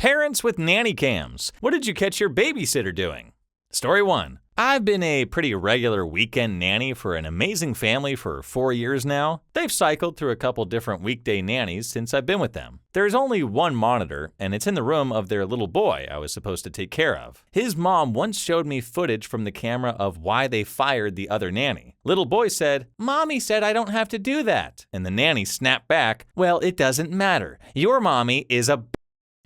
Parents with nanny cams. What did you catch your babysitter doing? Story 1. I've been a pretty regular weekend nanny for an amazing family for 4 years now. They've cycled through a couple different weekday nannies since I've been with them. There's only one monitor, and it's in the room of their little boy I was supposed to take care of. His mom once showed me footage from the camera of why they fired the other nanny. Little boy said, "Mommy said I don't have to do that." And the nanny snapped back, "Well, it doesn't matter. Your mommy is a b-."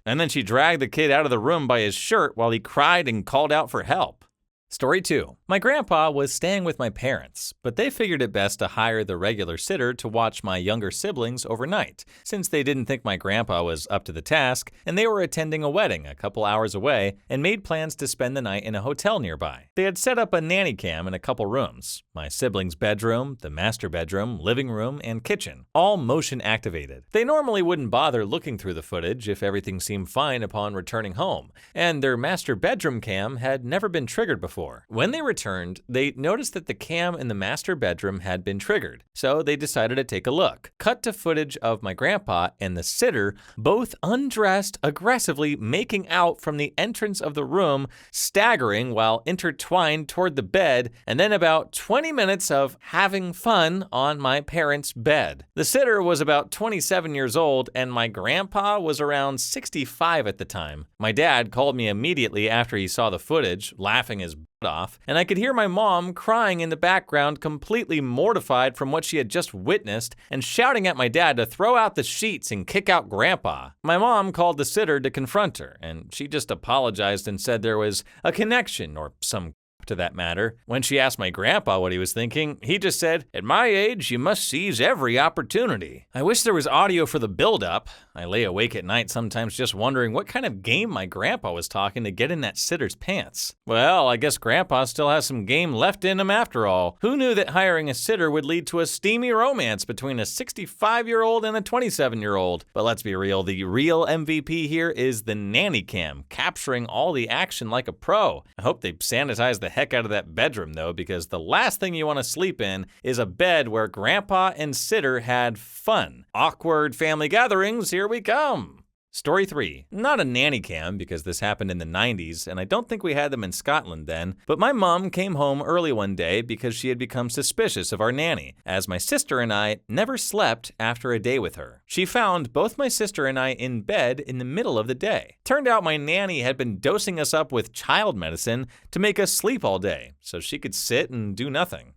And then she dragged the kid out of the room by his shirt while he cried and called out for help. Story 2. My grandpa was staying with my parents, but they figured it best to hire the regular sitter to watch my younger siblings overnight, since they didn't think my grandpa was up to the task, and they were attending a wedding a couple hours away and made plans to spend the night in a hotel nearby. They had set up a nanny cam in a couple rooms, my siblings' bedroom, the master bedroom, living room, and kitchen, all motion activated. They normally wouldn't bother looking through the footage if everything seemed fine upon returning home, and their master bedroom cam had never been triggered before. When they returned, they noticed that the cam in the master bedroom had been triggered, so they decided to take a look. Cut to footage of my grandpa and the sitter both undressed, aggressively making out from the entrance of the room, staggering while intertwined toward the bed, and then about 20 minutes of having fun on my parents' bed. The sitter was about 27 years old, and my grandpa was around 65 at the time. My dad called me immediately after he saw the footage, laughing his off, and I could hear my mom crying in the background, completely mortified from what she had just witnessed and shouting at my dad to throw out the sheets and kick out Grandpa. My mom called the sitter to confront her, and she just apologized and said there was a connection or some to that matter. When she asked my grandpa what he was thinking, he just said, "At my age, you must seize every opportunity." I wish there was audio for the build-up. I lay awake at night sometimes just wondering what kind of game my grandpa was talking to get in that sitter's pants. Well, I guess grandpa still has some game left in him after all. Who knew that hiring a sitter would lead to a steamy romance between a 65-year-old and a 27-year-old? But let's be real, the real MVP here is the nanny cam, capturing all the action like a pro. I hope they sanitize the heck out of that bedroom though, because the last thing you want to sleep in is a bed where grandpa and sitter had fun. Awkward family gatherings, here we come. Story 3. Not a nanny cam because this happened in the 90s and I don't think we had them in Scotland then, but my mom came home early one day because she had become suspicious of our nanny, as my sister and I never slept after a day with her. She found both my sister and I in bed in the middle of the day. Turned out my nanny had been dosing us up with child medicine to make us sleep all day, so she could sit and do nothing.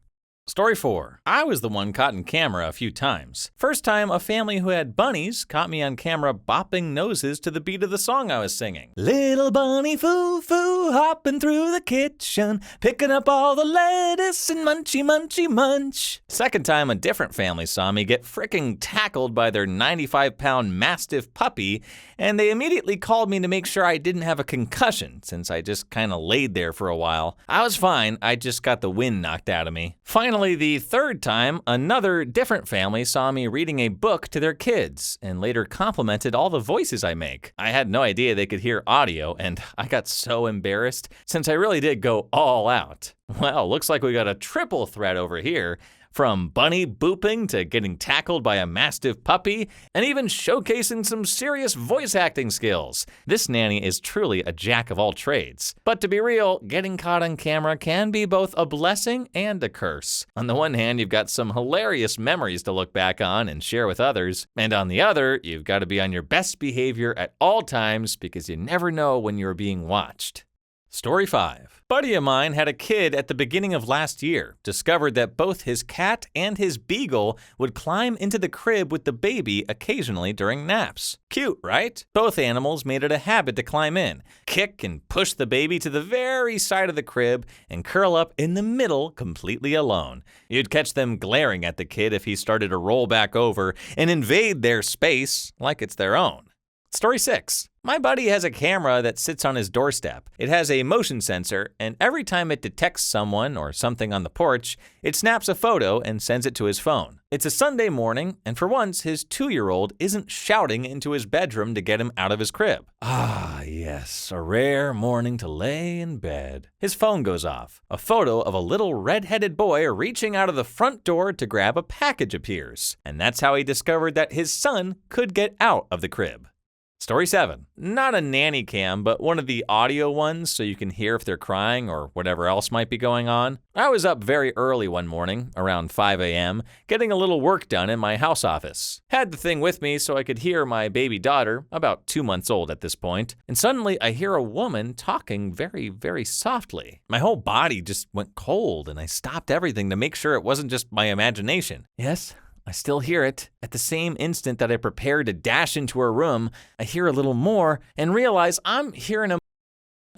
Story 4. I was the one caught in camera a few times. First time, a family who had bunnies caught me on camera bopping noses to the beat of the song I was singing. Little bunny foo-foo hopping through the kitchen, picking up all the lettuce and munchy munchy munch. Second time, a different family saw me get fricking tackled by their 95-pound Mastiff puppy, and they immediately called me to make sure I didn't have a concussion, since I just kinda laid there for a while. I was fine, I just got the wind knocked out of me. Finally, the third time, another different family saw me reading a book to their kids and later complimented all the voices I make. I had no idea they could hear audio, and I got so embarrassed since I really did go all out. Well, looks like we got a triple threat over here. From bunny booping to getting tackled by a Mastiff puppy, and even showcasing some serious voice acting skills. This nanny is truly a jack of all trades. But to be real, getting caught on camera can be both a blessing and a curse. On the one hand, you've got some hilarious memories to look back on and share with others. And on the other, you've got to be on your best behavior at all times because you never know when you're being watched. Story 5. Buddy of mine had a kid at the beginning of last year, discovered that both his cat and his beagle would climb into the crib with the baby occasionally during naps. Cute, right? Both animals made it a habit to climb in, kick and push the baby to the very side of the crib, and curl up in the middle completely alone. You'd catch them glaring at the kid if he started to roll back over and invade their space like it's their own. Story 6. My buddy has a camera that sits on his doorstep. It has a motion sensor, and every time it detects someone or something on the porch, it snaps a photo and sends it to his phone. It's a Sunday morning, and for once, his 2-year-old isn't shouting into his bedroom to get him out of his crib. Ah, yes, a rare morning to lay in bed. His phone goes off. A photo of a little red-headed boy reaching out of the front door to grab a package appears, and that's how he discovered that his son could get out of the crib. Story 7. Not a nanny cam, but one of the audio ones so you can hear if they're crying or whatever else might be going on. I was up very early one morning, around 5 a.m., getting a little work done in my house office. Had the thing with me so I could hear my baby daughter, about 2 months old at this point, and suddenly I hear a woman talking very, very softly. My whole body just went cold and I stopped everything to make sure it wasn't just my imagination. Yes, I still hear it. At the same instant that I prepare to dash into her room, I hear a little more and realize I'm hearing a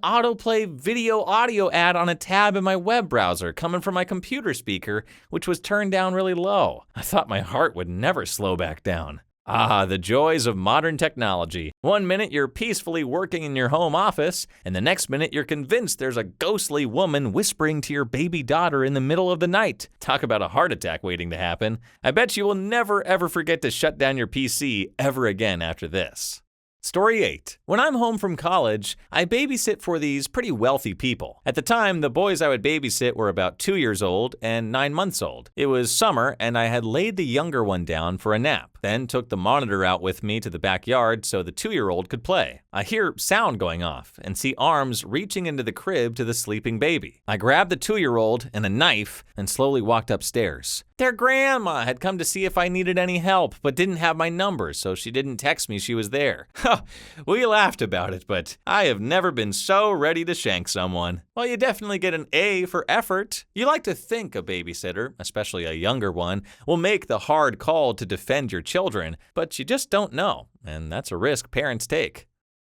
autoplay video audio ad on a tab in my web browser coming from my computer speaker, which was turned down really low. I thought my heart would never slow back down. Ah, the joys of modern technology. 1 minute you're peacefully working in your home office, and the next minute you're convinced there's a ghostly woman whispering to your baby daughter in the middle of the night. Talk about a heart attack waiting to happen. I bet you will never ever forget to shut down your PC ever again after this. Story 8. When I'm home from college, I babysit for these pretty wealthy people. At the time, the boys I would babysit were about 2 years old and 9 months old. It was summer and I had laid the younger one down for a nap, then took the monitor out with me to the backyard so the 2-year-old could play. I hear sound going off and see arms reaching into the crib to the sleeping baby. I grabbed the 2-year-old and a knife and slowly walked upstairs. Their grandma had come to see if I needed any help, but didn't have my number, so she didn't text me she was there. We laughed about it, but I have never been so ready to shank someone. Well, you definitely get an A for effort. You like to think a babysitter, especially a younger one, will make the hard call to defend your children, but you just don't know, and that's a risk parents take.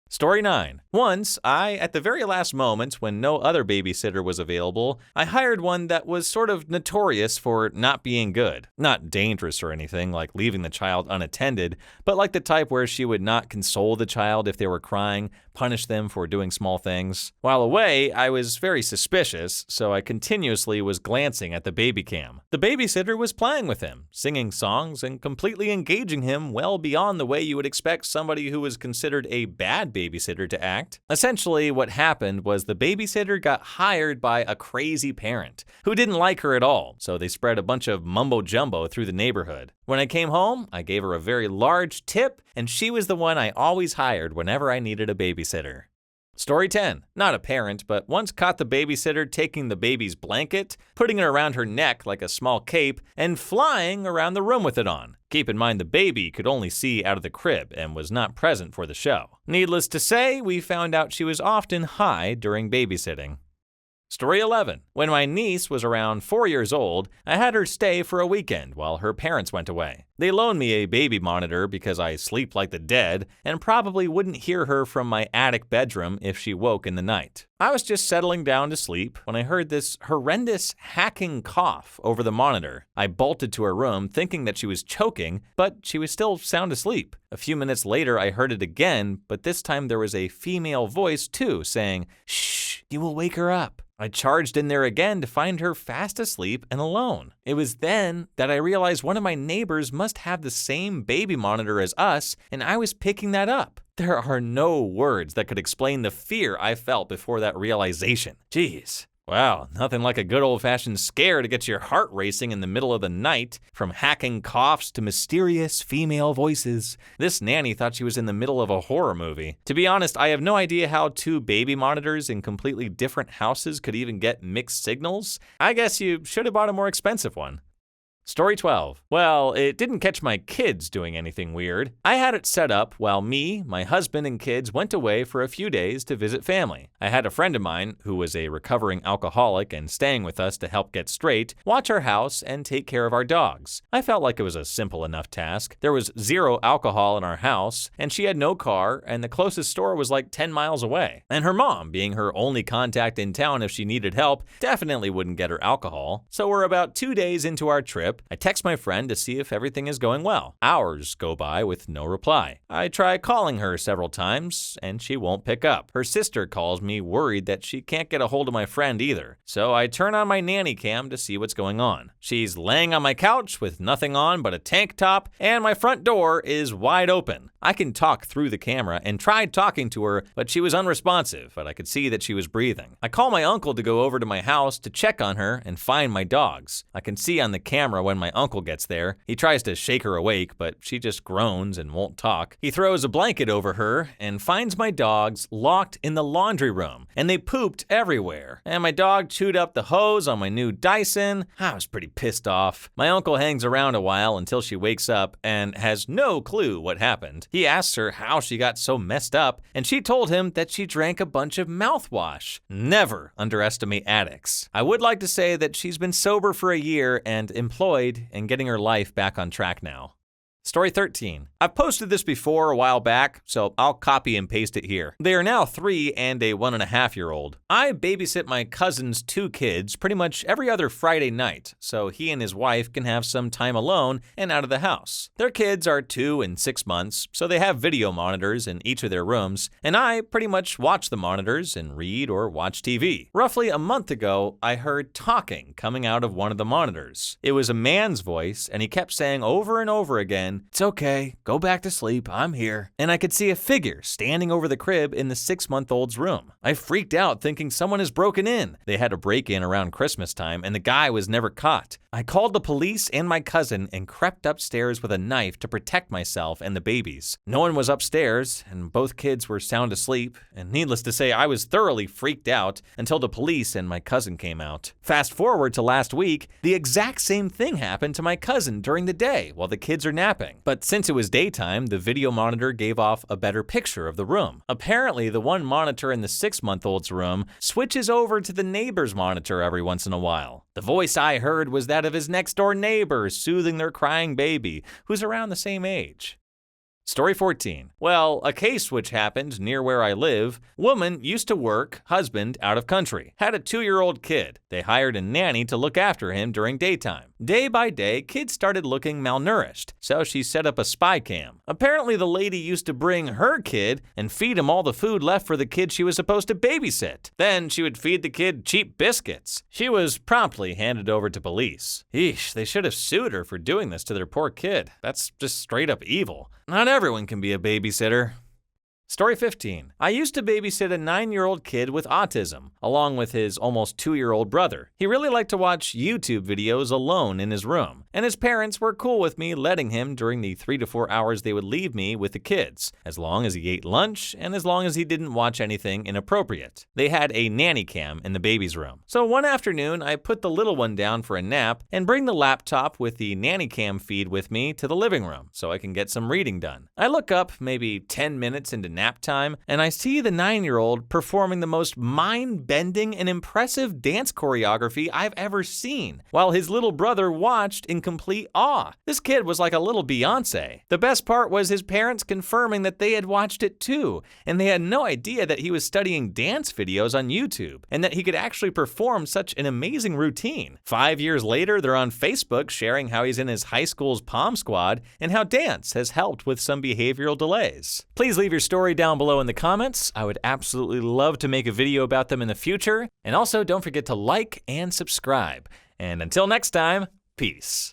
Story 9. Once, at the very last moment when no other babysitter was available, I hired one that was sort of notorious for not being good. Not dangerous or anything, like leaving the child unattended, but like the type where she would not console the child if they were crying, punish them for doing small things. While away, I was very suspicious, so I continuously was glancing at the baby cam. The babysitter was playing with him, singing songs, and completely engaging him well beyond the way you would expect somebody who was considered a bad babysitter to act. Essentially, what happened was the babysitter got hired by a crazy parent who didn't like her at all, so they spread a bunch of mumbo-jumbo through the neighborhood. When I came home, I gave her a very large tip, and she was the one I always hired whenever I needed a babysitter. Story 10. Not a parent, but once caught the babysitter taking the baby's blanket, putting it around her neck like a small cape, and flying around the room with it on. Keep in mind the baby could only see out of the crib and was not present for the show. Needless to say, we found out she was often high during babysitting. Story 11. When my niece was around 4 years old, I had her stay for a weekend while her parents went away. They loaned me a baby monitor because I sleep like the dead and probably wouldn't hear her from my attic bedroom if she woke in the night. I was just settling down to sleep when I heard this horrendous hacking cough over the monitor. I bolted to her room thinking that she was choking, but she was still sound asleep. A few minutes later, I heard it again, but this time there was a female voice too saying, "Shh, you will wake her up." I charged in there again to find her fast asleep and alone. It was then that I realized one of my neighbors must have the same baby monitor as us, and I was picking that up. There are no words that could explain the fear I felt before that realization. Jeez. Wow, nothing like a good old-fashioned scare to get your heart racing in the middle of the night. From hacking coughs to mysterious female voices, this nanny thought she was in the middle of a horror movie. To be honest, I have no idea how 2 baby monitors in completely different houses could even get mixed signals. I guess you should have bought a more expensive one. Story 12. Well, it didn't catch my kids doing anything weird. I had it set up while me, my husband, and kids went away for a few days to visit family. I had a friend of mine, who was a recovering alcoholic and staying with us to help get straight, watch our house and take care of our dogs. I felt like it was a simple enough task. There was 0 alcohol in our house, and she had no car, and the closest store was like 10 miles away. And her mom, being her only contact in town if she needed help, definitely wouldn't get her alcohol. So we're about 2 days into our trip. I text my friend to see if everything is going well. Hours go by with no reply. I try calling her several times, and she won't pick up. Her sister calls me worried that she can't get a hold of my friend either. So I turn on my nanny cam to see what's going on. She's laying on my couch with nothing on but a tank top, and my front door is wide open. I can talk through the camera and tried talking to her, but she was unresponsive, but I could see that she was breathing. I call my uncle to go over to my house to check on her and find my dogs. I can see on the camera when my uncle gets there. He tries to shake her awake, but she just groans and won't talk. He throws a blanket over her and finds my dogs locked in the laundry room, and they pooped everywhere. And my dog chewed up the hose on my new Dyson. I was pretty pissed off. My uncle hangs around a while until she wakes up and has no clue what happened. He asks her how she got so messed up, and she told him that she drank a bunch of mouthwash. Never underestimate addicts. I would like to say that she's been sober for a year and employed and getting her life back on track now. Story 13. I've posted this before a while back, so I'll copy and paste it here. They are now 3 and a 1.5-year-old. I babysit my cousin's 2 kids pretty much every other Friday night, so he and his wife can have some time alone and out of the house. Their kids are 2 and 6 months, so they have video monitors in each of their rooms, and I pretty much watch the monitors and read or watch TV. Roughly a month ago, I heard talking coming out of one of the monitors. It was a man's voice, and he kept saying over and over again, "It's okay, go back to sleep, I'm here." And I could see a figure standing over the crib in the 6-month-old's room. I freaked out thinking someone has broken in. They had a break-in around Christmas time and the guy was never caught. I called the police and my cousin and crept upstairs with a knife to protect myself and the babies. No one was upstairs and both kids were sound asleep, and needless to say, I was thoroughly freaked out until the police and my cousin came out. Fast forward to last week, the exact same thing happened to my cousin during the day while the kids are napping. But since it was daytime, the video monitor gave off a better picture of the room. Apparently, the one monitor in the 6-month-old's room switches over to the neighbor's monitor every once in a while. The voice I heard was that of his next-door neighbor soothing their crying baby, who's around the same age. Story 14. Well, a case which happened near where I live. Woman used to work, husband out of country. Had a 2-year-old kid. They hired a nanny to look after him during daytime. Day by day, kids started looking malnourished, so she set up a spy cam. Apparently, the lady used to bring her kid and feed him all the food left for the kid she was supposed to babysit. Then she would feed the kid cheap biscuits. She was promptly handed over to police. Eesh, they should have sued her for doing this to their poor kid. That's just straight up evil. Not everyone can be a babysitter. Story 15. I used to babysit a 9-year-old kid with autism, along with his almost 2-year-old brother. He really liked to watch YouTube videos alone in his room, and his parents were cool with me letting him during the 3 to 4 hours they would leave me with the kids, as long as he ate lunch and as long as he didn't watch anything inappropriate. They had a nanny cam in the baby's room. So one afternoon, I put the little one down for a nap and bring the laptop with the nanny cam feed with me to the living room so I can get some reading done. I look up maybe 10 minutes into nap time, and I see the 9-year-old performing the most mind-bending and impressive dance choreography I've ever seen, while his little brother watched in complete awe. This kid was like a little Beyonce. The best part was his parents confirming that they had watched it too, and they had no idea that he was studying dance videos on YouTube, and that he could actually perform such an amazing routine. 5 years later, they're on Facebook sharing how he's in his high school's pom squad and how dance has helped with some behavioral delays. Please leave your story down below in the comments. I would absolutely love to make a video about them in the future. And also don't forget to like and subscribe. And until next time, peace.